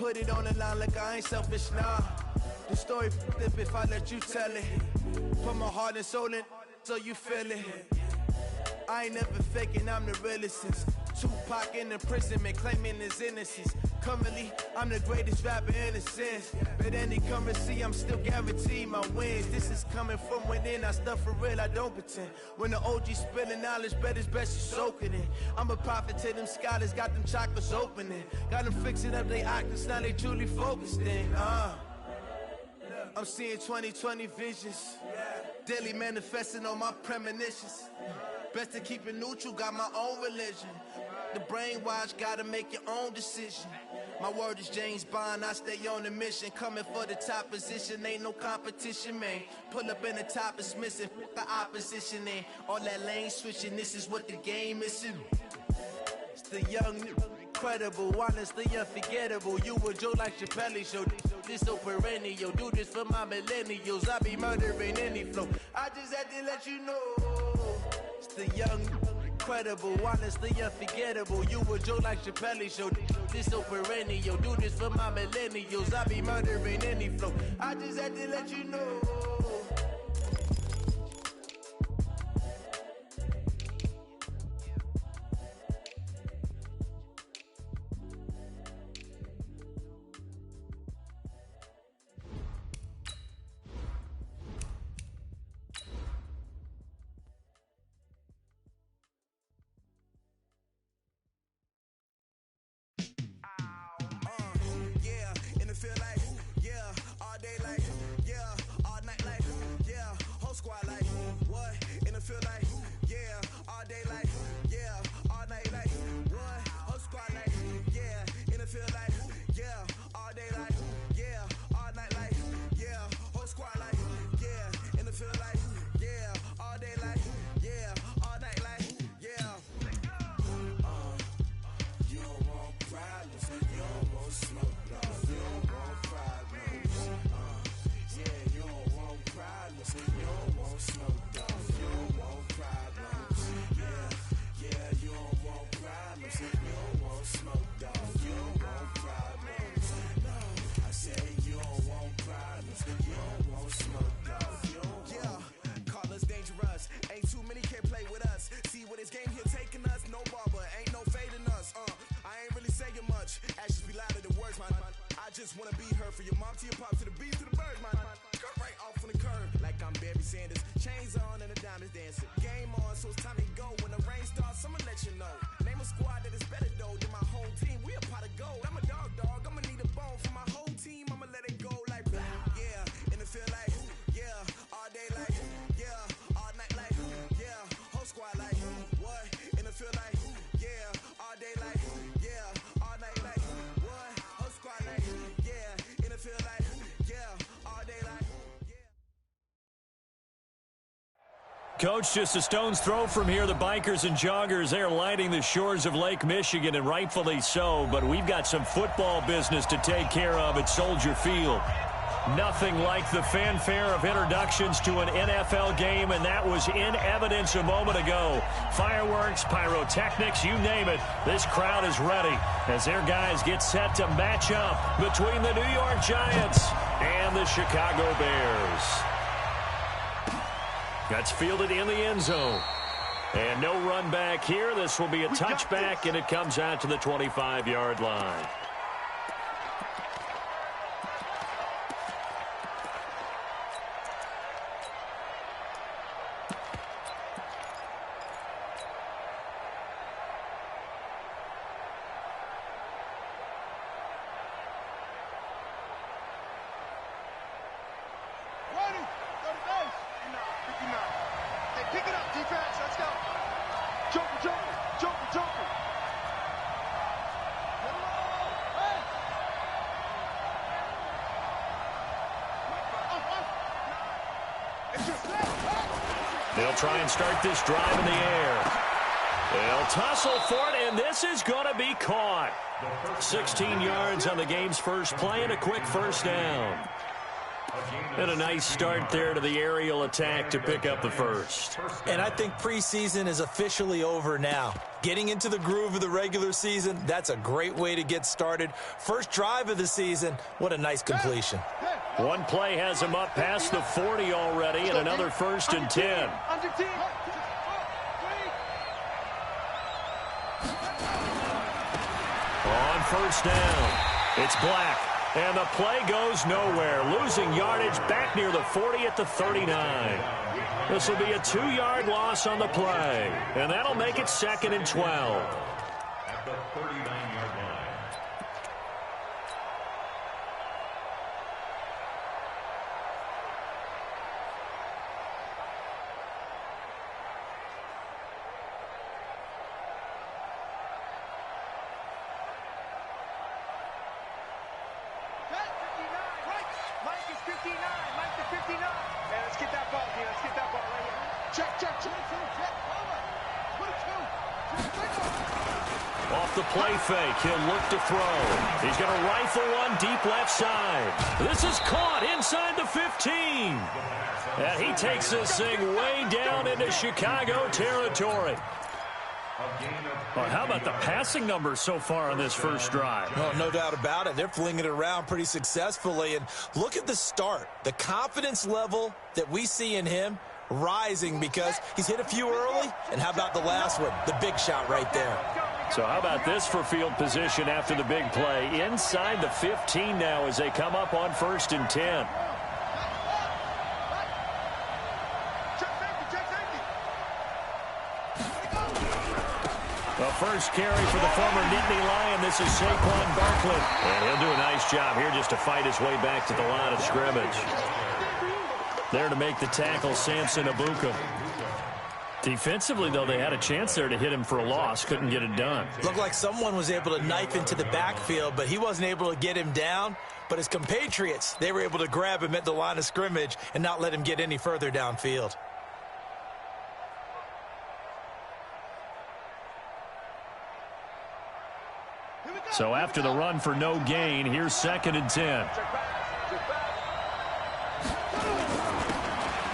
put it on the line like I ain't selfish, nah. The story flip if I let you tell it. Put my heart and soul in so you feel it. I ain't never faking, I'm the realest since Tupac in the imprisonment, claiming his innocence. Currently, I'm the greatest rapper in a sense. But any currency, I'm still guaranteed my wins. This is coming from within, I stuff for real, I don't pretend. When the OG spilling knowledge, bet it's best you soak it in. I'm a prophet to them scholars, got them chakras opening. Got them fixing up they octaves, now they truly focused in. I'm seeing 2020 visions. Daily manifesting on my premonitions. Best to keep it neutral, got my own religion. The brainwash, gotta make your own decision. My word is James Bond, I stay on the mission. Coming for the top position, ain't no competition, man. Pull up in the top is missing, the opposition in. All that lane switching, this is what the game is. It's the young, incredible, honestly unforgettable. You a Joe like Chappelle show. This so perennial, do this for my millennials. I be murdering any flow. I just had to let you know. It's the young, incredible, honestly unforgettable. You a Joe like Chappelle show. This so perennial, do this for my millennials. I be murdering any flow. I just had to let you know. Coach, just a stone's throw from here. The bikers and joggers, they're lighting the shores of Lake Michigan, and rightfully so. But we've got some football business to take care of at Soldier Field. Nothing like the fanfare of introductions to an NFL game, and that was in evidence a moment ago. Fireworks, pyrotechnics, you name it. This crowd is ready as their guys get set to match up between the New York Giants and the Chicago Bears. That's fielded in the end zone. And no run back here. This will be a touchback, and it comes out to the 25-yard line. They'll try and start this drive in the air. They'll tussle for it, and this is going to be caught. 16 yards on the game's first play and a quick first down. And a nice start there to the aerial attack to pick up the first. And I think preseason is officially over now. Getting into the groove of the regular season, that's a great way to get started. First drive of the season, what a nice completion. One play has him up past the 40 already, and another 1st and 10. On first down, it's Black. And the play goes nowhere, losing yardage back near the 40 at the 39. This will be a 2-yard loss on the play, and that'll make it 2nd and 12. At the 39-yard line. Off the play fake, he'll look to throw. He's going to rifle one deep left side. This is caught inside the 15. And he takes this thing way down into Chicago territory. Well, how about the passing numbers so far on this first drive? Oh, no doubt about it. They're flinging it around pretty successfully. And look at the start. The confidence level that we see in him rising because he's hit a few early. And how about the last one? The big shot right there. So how about this for field position after the big play? Inside the 15 now as they come up on 1st and 10. The first carry for the former Nittany Lion. This is Saquon Barkley. And he'll do a nice job here just to fight his way back to the line of scrimmage. There to make the tackle, Samson Abuka. Defensively, though, they had a chance there to hit him for a loss. Couldn't get it done. Looked like someone was able to knife into the backfield, but he wasn't able to get him down. But his compatriots, they were able to grab him at the line of scrimmage and not let him get any further downfield. So after the run for no gain, here's 2nd and 10.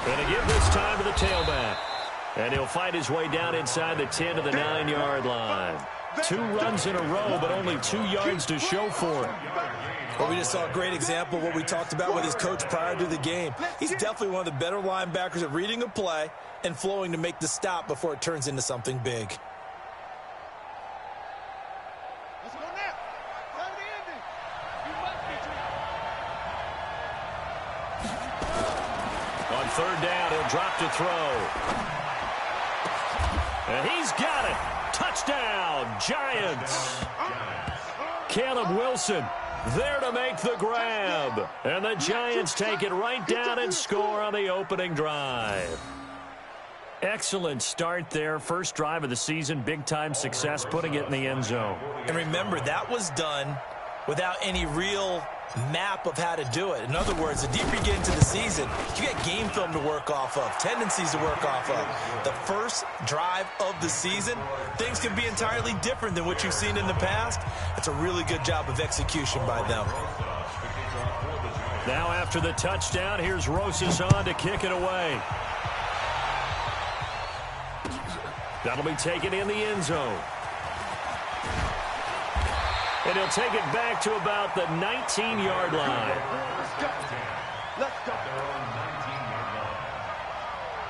Going to give this time to the tailback. And he'll fight his way down inside the 10 to the 9-yard line. 2 runs in a row, but only 2 yards to show for it. Well, we just saw a great example of what we talked about with his coach prior to the game. He's definitely one of the better linebackers at reading a play and flowing to make the stop before it turns into something big. On 3rd down, he'll drop to throw. And he's got it. Touchdown, Giants. Caleb Wilson there to make the grab. And the Giants take it right down and score on the opening drive. Excellent start there. First drive of the season. Big-time success, putting it in the end zone. And remember, that was done without any real map of how to do it. In other words, the deeper you get into the season, you get game film to work off of, tendencies to work off of. The first drive of the season, things can be entirely different than what you've seen in the past. It's a really good job of execution by them. Now after the touchdown, here's Rosas on to kick it away. That'll be taken in the end zone. And he'll take it back to about the 19-yard line. Let's go. 19-yard line.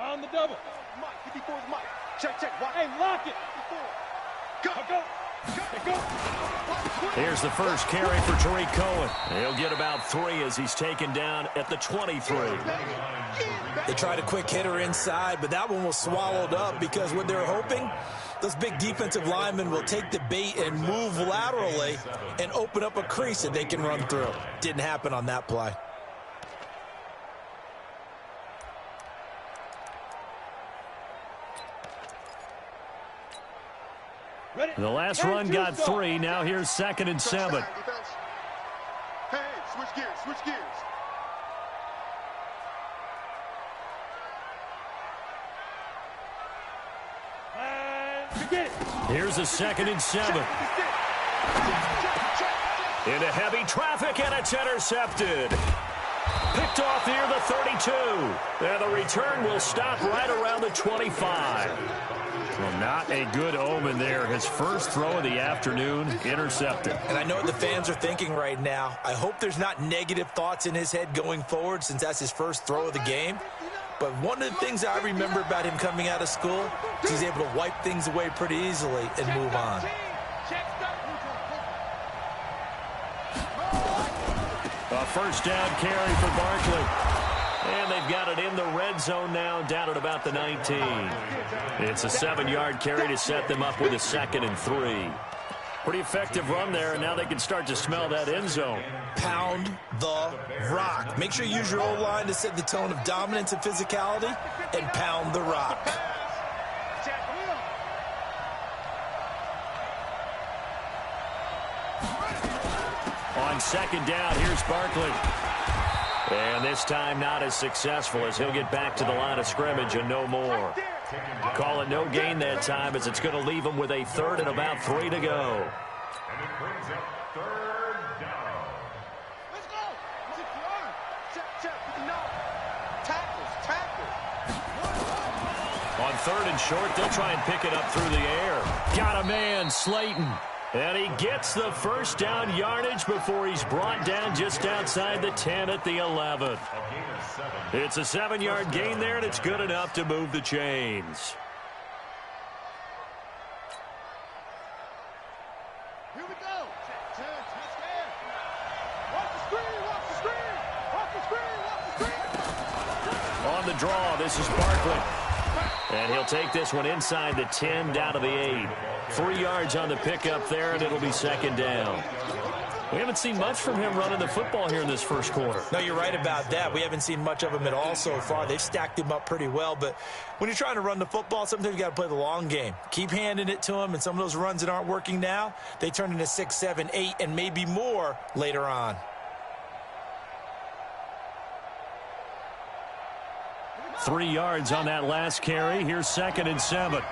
On the double. Mike, 54 is Mike. Check. Hey, lock it. Go. Here's the first carry for Tariq Cohen. He'll get about 3 as he's taken down at the 23. They tried a quick hitter inside, but that one was swallowed up because what they're hoping, those big defensive linemen will take the bait and move laterally and open up a crease that they can run through. Didn't happen on that play. The last run got 3. Now here's 2nd and 7. Hey, switch gears, switch gears. Here's a 2nd and 7. Into heavy traffic, and it's intercepted. Picked off near the 32. And the return will stop right around the 25. Well, not a good omen there. His first throw of the afternoon, intercepted. And I know what the fans are thinking right now. I hope there's not negative thoughts in his head going forward since that's his first throw of the game. But one of the things I remember about him coming out of school is he's able to wipe things away pretty easily and move on. A first down carry for Barkley. And they've got it in the red zone now, down at about the 19. It's a 7-yard carry to set them up with a 2nd and 3. Pretty effective run there, and now they can start to smell that end zone. Pound the rock. Make sure you use your O-line to set the tone of dominance and physicality, and pound the rock. On 2nd down, here's Barkley. And this time not as successful as he'll get back to the line of scrimmage and no more. Call it no gain that time as it's going to leave him with a 3rd and about 3 to go. And it brings up 3rd down. Let's go. Check, with the no. Tackles. On 3rd and short, they'll try and pick it up through the air. Got a man, Slayton. And he gets the first down yardage before he's brought down just outside the 10 at the 11. It's a 7-yard gain there, and it's good enough to move the chains. Here we go. Touchdown. Watch the screen. On the draw, this is Barkley. And he'll take this one inside the 10, down to the 8. 3 yards on the pickup there, and it'll be 2nd down. We haven't seen much from him running the football here in this first quarter. No, you're right about that. We haven't seen much of him at all so far. They've stacked him up pretty well, but when you're trying to run the football, sometimes you got to play the long game. Keep handing it to him, and some of those runs that aren't working now, they turn into 6, 7, 8, and maybe more later on. Three yards on that last carry. Here's 2nd and 7.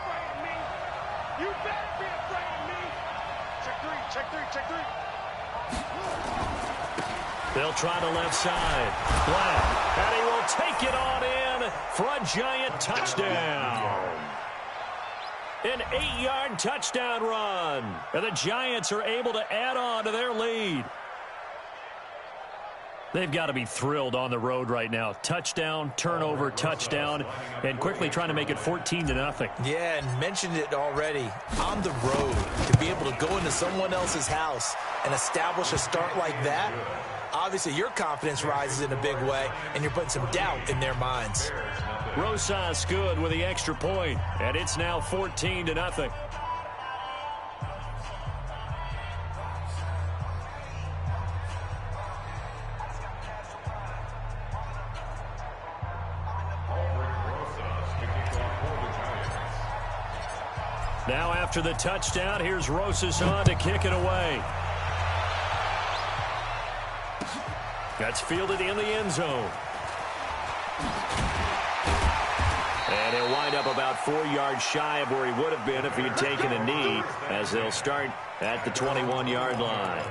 You better be afraid of me. Check three. They'll try the left side. Black, and he will take it on in for a giant touchdown. An 8-yard touchdown run. And the Giants are able to add on to their lead. They've got to be thrilled on the road right now. Touchdown, turnover, touchdown, and quickly trying to make it 14-0. Yeah, and mentioned it already. On the road, to be able to go into someone else's house and establish a start like that, obviously your confidence rises in a big way, and you're putting some doubt in their minds. Rosas good with the extra point, and it's now 14-0. Now after the touchdown, here's Rosas on to kick it away. That's fielded in the end zone. And he'll wind up about 4 yards shy of where he would have been if he had taken a knee, as they'll start at the 21-yard line.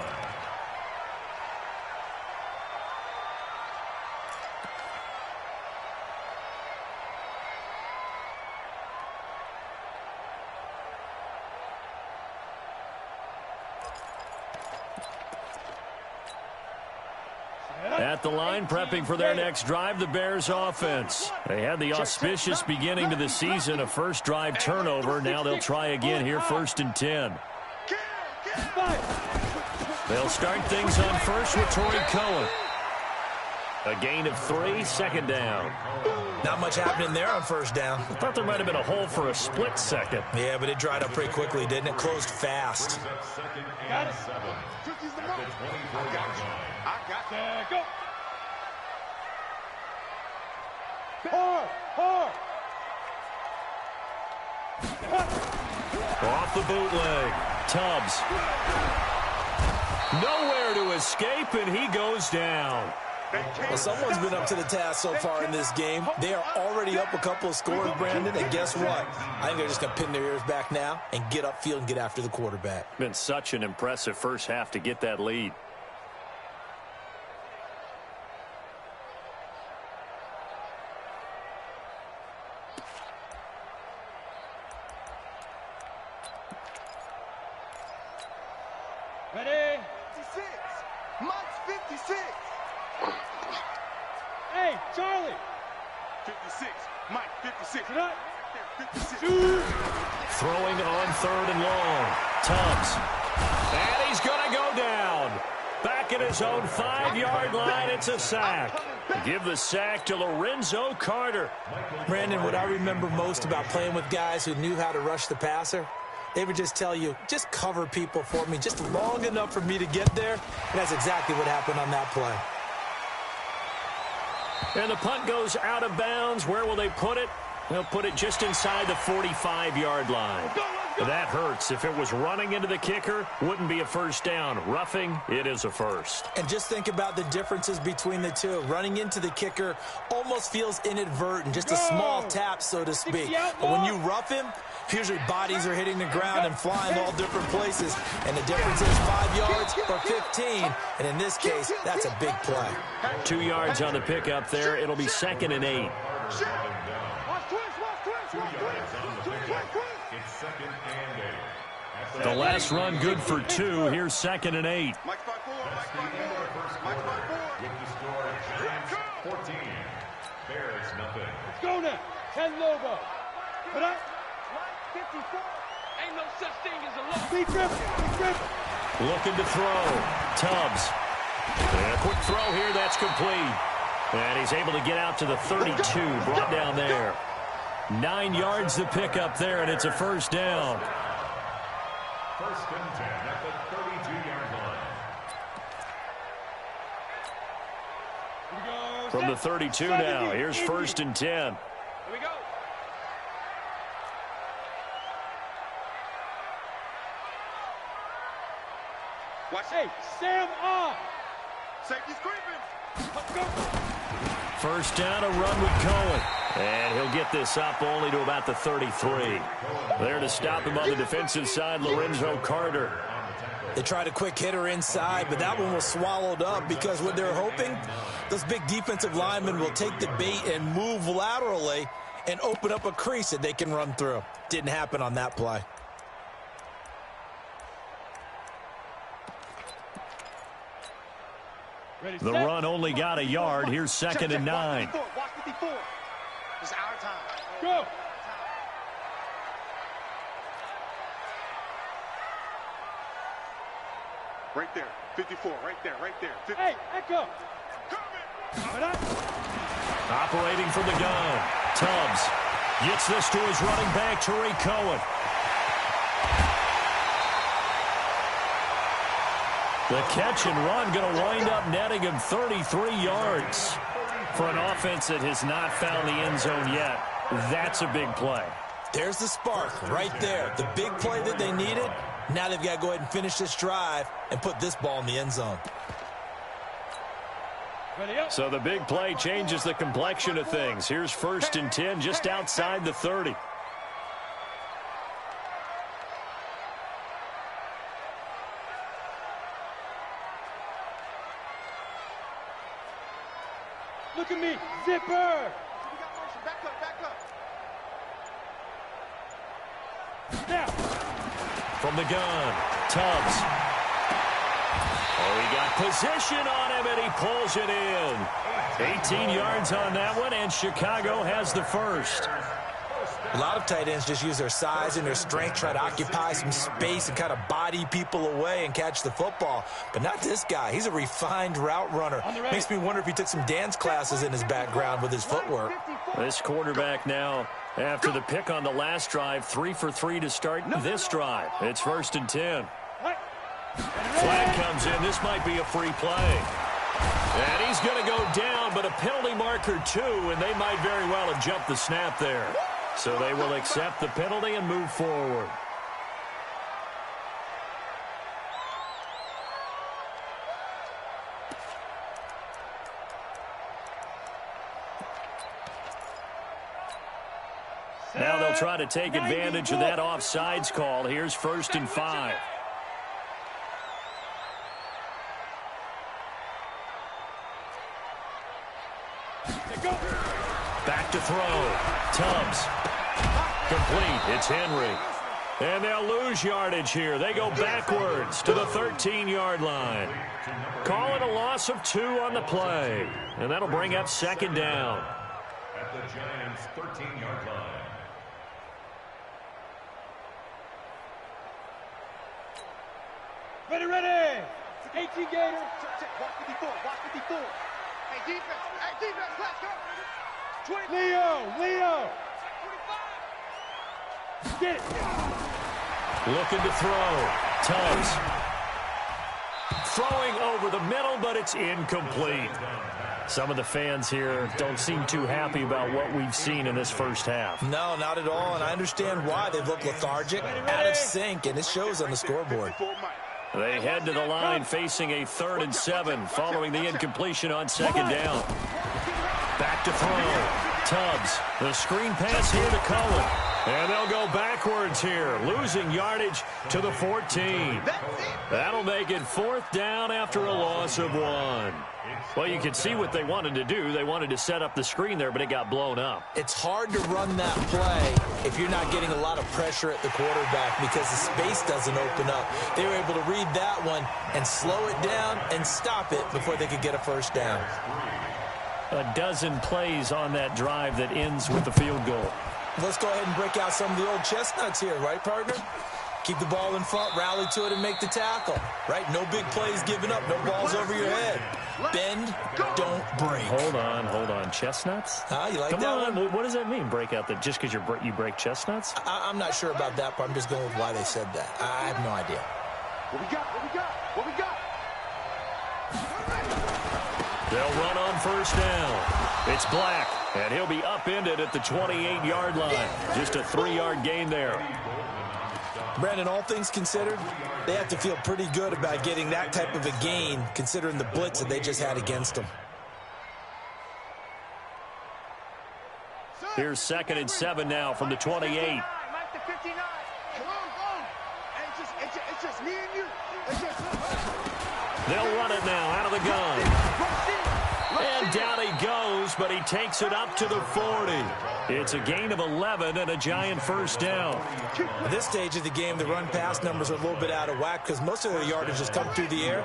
At the line, prepping for their next drive, the Bears offense. They had the auspicious beginning to the season, a first drive turnover. Now they'll try again here, 1st and 10. They'll start things on first with Torrey Cohen. A gain of 3, 2nd down. Not much happening there on first down. I thought there might have been a hole for a split second. Yeah, but it dried up pretty quickly, didn't it? Closed fast. Got it. I got it. Go. Hard. Off the bootleg. Tubbs. Nowhere to escape, and he goes down. Well, someone's been up to the task so far in this game. They are already up a couple of scores, Brandon, and guess what? I think they're just going to pin their ears back now and get upfield and get after the quarterback. Been such an impressive first half to get that lead. Ready? 56. Mike's 56. Hey, Charlie. 56. Mike, 56. Good night. 56. Throwing on 3rd and long. Tubbs. And he's going to go down. Back at his own 5-yard line, it's a sack. Give the sack to Lorenzo Carter. Brandon, what I remember most about playing with guys who knew how to rush the passer, they would just tell you, just cover people for me, just long enough for me to get there. And that's exactly what happened on that play. And the punt goes out of bounds. Where will they put it? They'll put it just inside the 45-yard line. That hurts. If it was running into the kicker, wouldn't be a first down. Roughing, it is a first. And just think about the differences between the two. Running into the kicker almost feels inadvertent, just a small tap, so to speak. But when you rough him, usually bodies are hitting the ground and flying all different places. And the difference is 5 yards or 15. And in this case, that's a big play. 2 yards on the pickup there. It'll be 2nd and 8. The last run good for 2. Here's 2nd and 8. Mike's by 4. Mike's by 4. Mike's by 4. With the score, Giants 14. Bears nothing. Let's go now. 10 Lobo. Put up. 54. Ain't no such thing as a loss. Big Griffin. Looking to throw. Tubbs. And a quick throw here. That's complete. And he's able to get out to the 32. Brought down there. 9 yards to pick up there, and it's a first down. 1st and 10 at the 32-yard line. From the 32 now, here's 1st and 10. Here we go. Watch. Hey, Sam off. Safety's creeping. Let's go. First down, a run with Cohen. And he'll get this up only to about the 33. There to stop him on the defensive side, Lorenzo Carter. They tried a quick hitter inside, but that one was swallowed up because what they're hoping, those big defensive linemen will take the bait and move laterally and open up a crease that they can run through. Didn't happen on that play. Ready, The set. run only got a yard. Here's 2nd and 9. Watch 54. It's our time. Go. Right there. 54. Right there. Right there. 50. Hey, Echo. Put up. Operating from the gun. Tubbs gets this to his running back, Tariq Cohen. The catch and run going to wind up netting him 33 yards. For an offense that has not found the end zone yet, that's a big play. There's the spark right there. The big play that they needed. Now they've got to go ahead and finish this drive and put this ball in the end zone. Ready up. So the big play changes the complexion of things. Here's 1st and 10 just outside the 30. Look at me. Zipper. We got motion. Back up. Back up. Now. From the gun, Tubbs. Oh, he got position on him, and he pulls it in. 18 yards on that one, and Chicago has the first. A lot of tight ends just use their size and their strength, try to occupy some space and kind of body people away and catch the football. But not this guy. He's a refined route runner. Makes me wonder if he took some dance classes in his background with his footwork. This quarterback now, after the pick on the last drive, 3 for 3 to start this drive. It's 1st and 10. Flag comes in. This might be a free play. And he's going to go down, but a penalty marker too, and they might very well have jumped the snap there. So they will accept the penalty and move forward. try to take advantage of that offsides call. Here's 1st and 5. Back to throw. Tubbs. Complete. It's Henry. And they'll lose yardage here. They go backwards to the 13-yard line. Call it a loss of 2 on the play. And that'll bring up 2nd down. At the Giants' 13-yard line. Ready. 18 Gator. Check. Watch 54. Hey, defense, let's go. 20. Leo. 25. Get it. Looking to throw. Tubbs. Throwing over the middle, but it's incomplete. Some of the fans here don't seem too happy about what we've seen in this first half. No, not at all, and I understand why. They look lethargic, out of sync, and it shows on the scoreboard. They head to the line facing a 3rd and 7 following the incompletion on 2nd down. Back to throw. Tubbs. The screen pass here to Cullen. And they'll go backwards here, losing yardage to the 14. That'll make it 4th down after a loss of 1. Well, you can see what they wanted to do. They wanted to set up the screen there, but it got blown up. It's hard to run that play if you're not getting a lot of pressure at the quarterback because the space doesn't open up. They were able to read that one and slow it down and stop it before they could get a 1st down. A dozen plays on that drive that ends with the field goal. Let's go ahead and break out some of the old chestnuts here, right, partner? Keep the ball in front, rally to it, and make the tackle, right? No big plays given up, no balls over your head. Bend, don't break. Hold on. Chestnuts? You like Come that on. one? What does that mean, break out? Just because you break chestnuts? I'm not sure about that, but I'm just going with why they said that. I have no idea. What we got? They'll run on 1st down. It's Black, and he'll be upended at the 28-yard line. Just a 3-yard gain there. Brandon, all things considered, they have to feel pretty good about getting that type of a gain considering the blitz that they just had against them. Here's 2nd and 7 now from the 28. Come on. It's just me and you. They'll run it now out of the gun. And down he goes, but he takes it up to the 40. It's a gain of 11 and a Giant 1st down. At this stage of the game, the run-pass numbers are a little bit out of whack because most of their yardage has come through the air.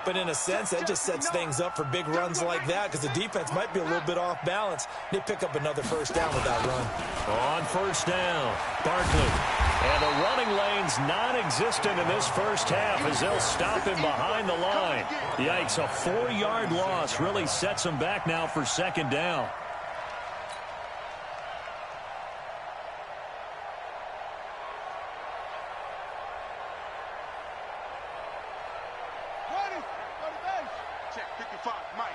But in a sense, that just sets things up for big runs like that because the defense might be a little bit off balance. They pick up another 1st down with that run. On 1st down, Barkley. And the running lane's non-existent in this first half as they'll stop him behind the line. Yikes, a 4-yard loss really sets him back now for 2nd down. Check 55, Mike.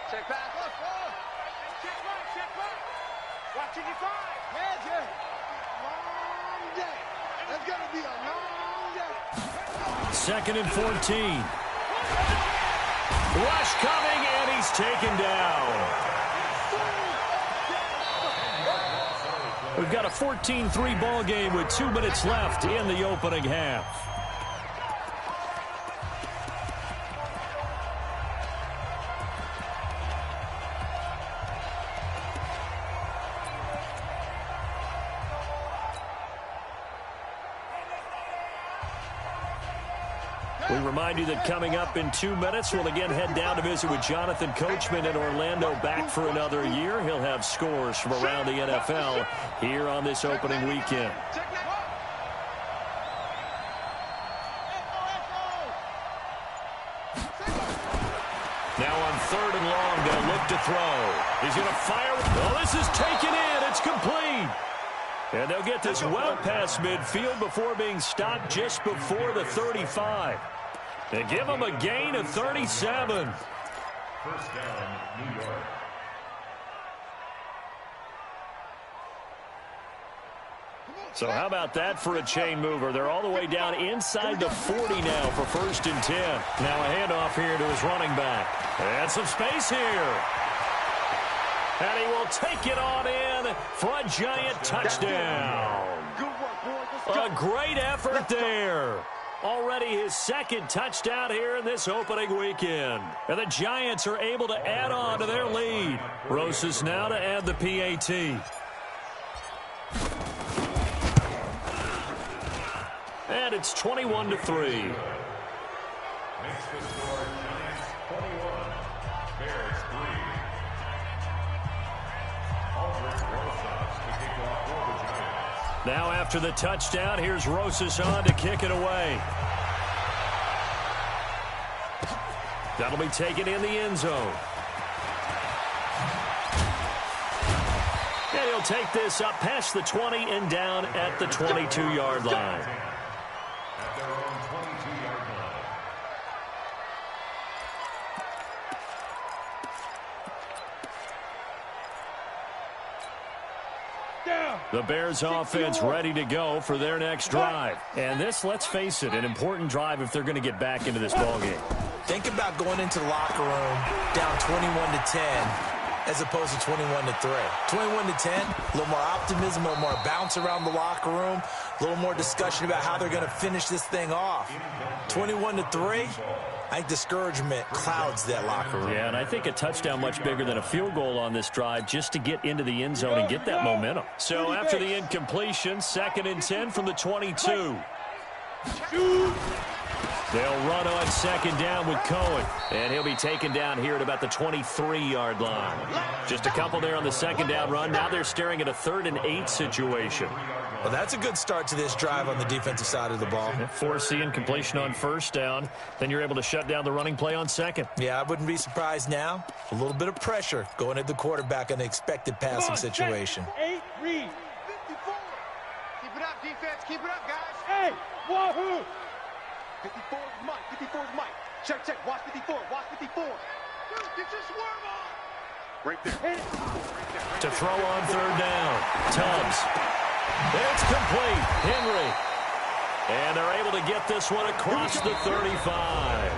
Check back. Check right. Watch 55. Yeah. Long day. That's going to be a long day. 2nd and 14. Rush coming, and he's taken down. We've got a 14-3 ball game with 2 minutes left in the opening half. We remind you that coming up in 2 minutes, we'll again head down to visit with Jonathan Coachman in Orlando, back for another year. He'll have scores from around the NFL here on this opening weekend. Now on 3rd and long, they'll look to throw. He's going to fire. Oh, this is taken in. It's complete. And they'll get this well past midfield before being stopped just before the 35. They give him a gain of 37. 1st down, New York. So how about that for a chain mover? They're all the way down inside the 40 now for 1st and 10. Now a handoff here to his running back. And some space here. And he will take it on in. again for a giant touchdown. A great effort there. Already his second touchdown here in this opening weekend. And the Giants are able to add on to their lead. Rosas now to add the PAT. And it's 21-3. Makes the score Giants 21, Bears 3. Aldrich Rosas to kick off for the Giants. Now after the touchdown, here's Rosas on to kick it away. That'll be taken in the end zone. And he'll take this up past the 20 and down at the 22-yard line. At their own 22-yard line. The Bears offense ready to go for their next drive. And this, let's face it, an important drive if they're going to get back into this ballgame. Think about going into the locker room down 21-10 as opposed to 21-3. 21-10, a little more optimism, a little more bounce around the locker room, a little more discussion about how they're going to finish this thing off. 21-3, I think discouragement clouds that locker room. Yeah, and I think a touchdown much bigger than a field goal on this drive just to get into the end zone and get that momentum. So after the incompletion, 2nd and 10 from the 22. They'll run on 2nd down with Cohen, and he'll be taken down here at about the 23-yard line. Just a couple there on the 2nd down run. Now they're staring at a 3rd and 8 situation. Well, that's a good start to this drive on the defensive side of the ball. Force the incompletion on 1st down. Then you're able to shut down the running play on 2nd. Yeah, I wouldn't be surprised now. A little bit of pressure going at the quarterback in the expected passing situation. 8, read. 54. Keep it up, defense. Keep it up, guys. Hey, wahoo. 54 is Mike. 54 is Mike. Check, check. Watch 54. Watch 54. Dude, get your swerve on. Right there. Hit it. Right there. To throw on 3rd down. Tubbs. It's complete. Henry. And they're able to get this one across the 35.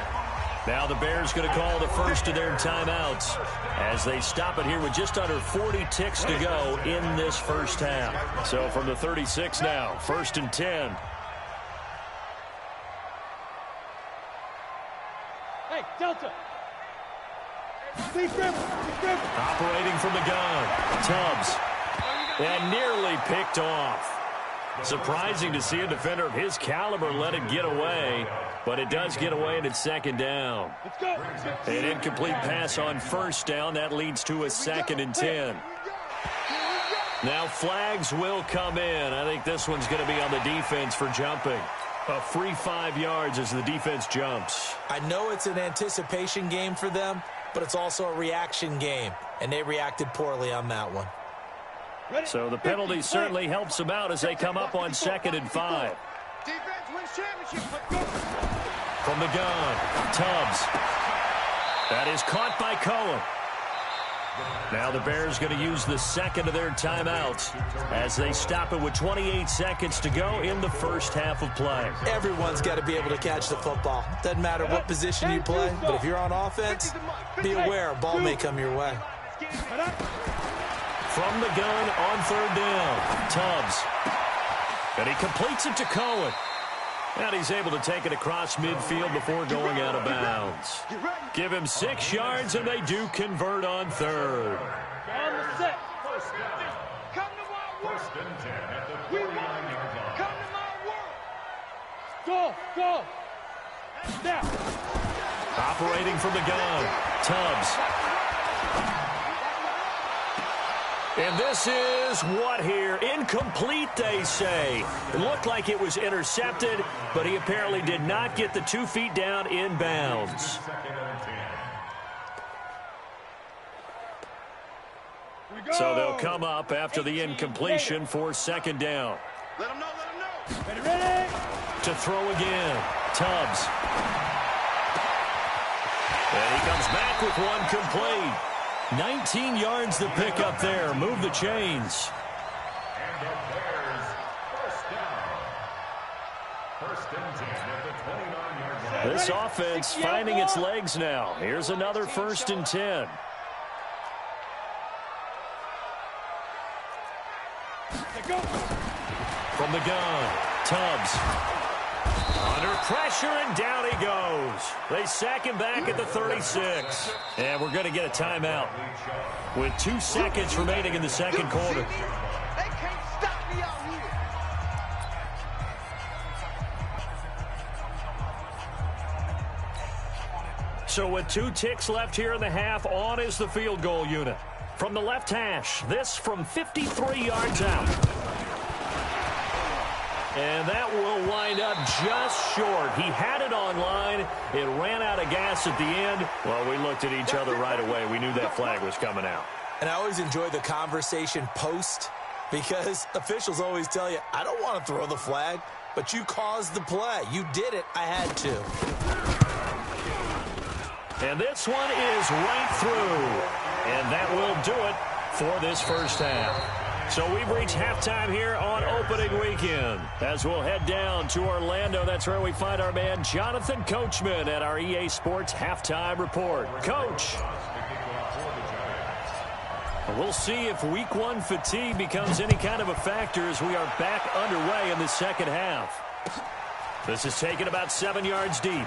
Now the Bears going to call the first of their timeouts as they stop it here with just under 40 ticks to go in this first half. So from the 36 now, 1st and 10. Hey, Delta. Operating from the gun. Tubbs. And nearly picked off. Surprising to see a defender of his caliber let it get away, but it does get away and it's 2nd down. An incomplete pass on 1st down. That leads to a 2nd and 10. Now flags will come in. I think this one's going to be on the defense for jumping. A free 5 yards as the defense jumps. I know it's an anticipation game for them, but it's also a reaction game, and they reacted poorly on that one. So the penalty certainly helps them out as they come up on 2nd and 5. Defense wins championship. Let's go. From the gun, Tubbs. That is caught by Cohen. Now the Bears going to use the 2nd of their timeouts as they stop it with 28 seconds to go in the first half of play. Everyone's got to be able to catch the football. Doesn't matter what position you play, but if you're on offense, be aware a ball may come your way. From the gun on 3rd down, Tubbs. And he completes it to Cohen. And he's able to take it across midfield before going out of bounds. Give him 6 yards, and they do convert on 3rd. On the set. First down. Come to my world. 1st and 10 at the We 49-yard line. come to my world. Go. Now. Operating from the gun, Tubbs. And this is what here? Incomplete, they say. It looked like it was intercepted, but he apparently did not get the 2 feet down in bounds. So they'll come up after the incompletion for 2nd down. Let them know. Ready. To throw again, Tubbs. And he comes back with one complete. 19 yards the pick up there. Move the chains. And the Bears, first down. 1st and 10 at the 29-yard line. This offense finding its legs now. Here's another 1st and 10. the gun. Tubbs. Under pressure, and down he goes. They sack him back at the 36. And we're going to get a timeout with 2 seconds remaining in the second quarter. They can't stop me out here. So with 2 ticks left here in the half, on is the field goal unit. From the left hash, this from 53 yards out. And that will wind up just short. He had it on line. It ran out of gas at the end. Well, we looked at each other right away. We knew that flag was coming out. And I always enjoy the conversation post because officials always tell you, I don't want to throw the flag, but you caused the play. You did it. I had to. And this one is right through. And that will do it for this first half. So we've reached halftime here on opening weekend. As we'll head down to Orlando, that's where we find our man Jonathan Coachman at our EA Sports Halftime Report. Coach. We'll see if Week 1 fatigue becomes any kind of a factor as we are back underway in the second half. This is taken about 7 yards deep.